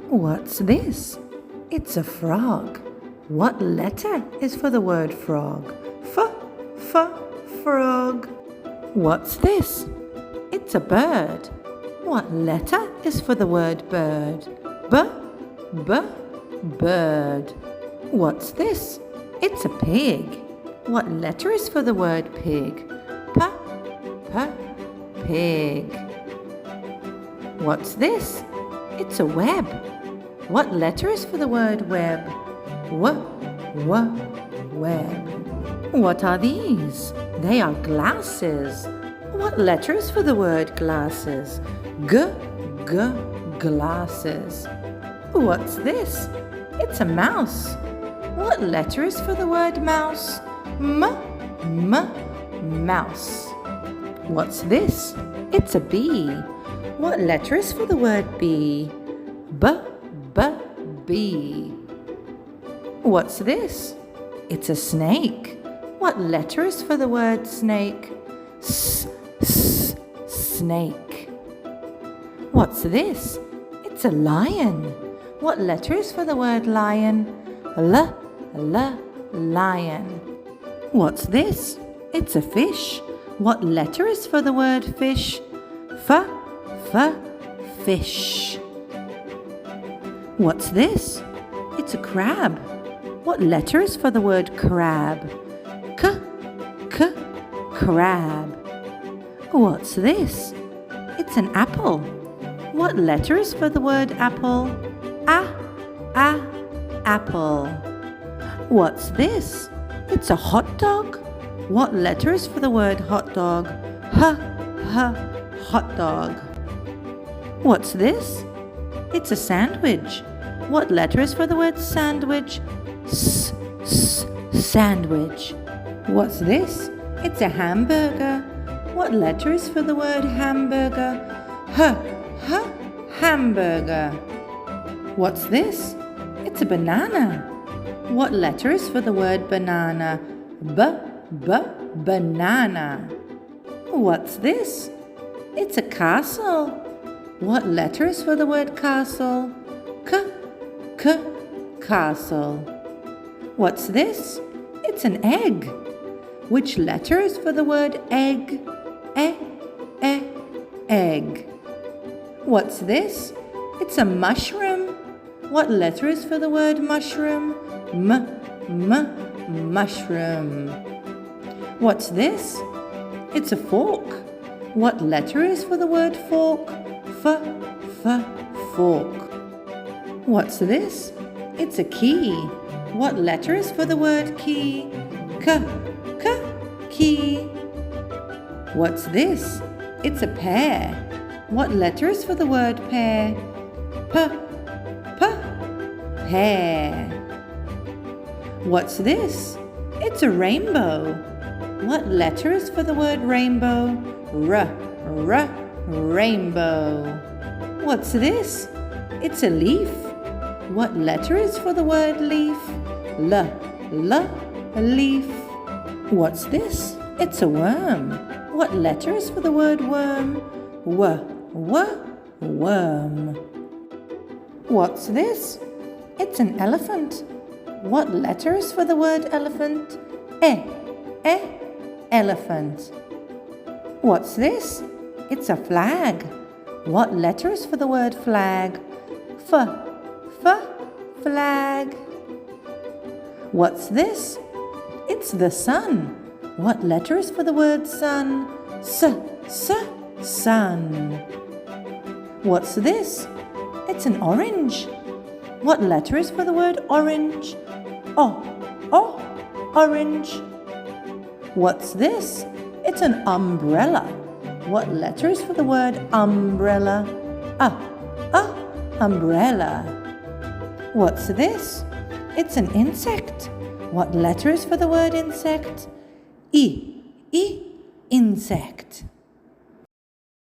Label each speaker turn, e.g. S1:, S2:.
S1: What's this? It's a frog. What letter is for the word frog? Frog. What's this? It's a bird. What letter is for the word bird? Bird. What's this? It's a pig. What letter is for the word pig? Pig. What's this? It's a web. What letter is for the word web? Web. What are these? They are glasses. What letter is for the word glasses? Glasses. What's this? It's a mouse. What letter is for the word mouse? Mouse. What's this? It's a bee. What letter is for the word bee? Bee. What's this? It's a snake. What letter is for the word snake? Snake. What's this? It's a lion. What letter is for the word lion? Lion. What's this? It's a fish. What letter is for the word fish? Fish. What's this? It's a crab. What letter is for the word crab? Crab. What's this? It's an apple. What letter is for the word apple? Apple. What's this? It's a hot dog. What letter is for the word hot dog? Hot dog. What's this? It's a sandwich. What letter is for the word sandwich? Sandwich. What's this? It's a hamburger. What letter is for the word hamburger? Hamburger. What's this? It's a banana. What letter is for the word banana? Banana. What's this? It's a castle. What letter is for the word castle? Castle. What's this? It's an egg. Which letter is for the word egg? Egg. What's this? It's a mushroom. What letter is for the word mushroom? Mushroom. What's this? It's a fork. What letter is for the word fork? Fork. What's this? It's a key. What letter is for the word key? Key. What's this? It's a pear. What letter is for the word pear? Pear. What's this? It's a rainbow. What letter is for the word rainbow? Rainbow. What's this? It's a leaf. What letter is for the word leaf? Leaf. What's this? It's a worm. What letter is for the word worm? Worm. What's this? It's an elephant. What letter is for the word elephant? Elephant. What's this? It's a flag. What letter is for the word flag? Flag. What's this? It's the sun. What letter is for the word sun? Sun. What's this? It's an orange. What letter is for the word orange? Orange. What's this? It's an umbrella. What letter is for the word umbrella? Umbrella. What's this? It's an insect. What letter is for the word insect? Insect.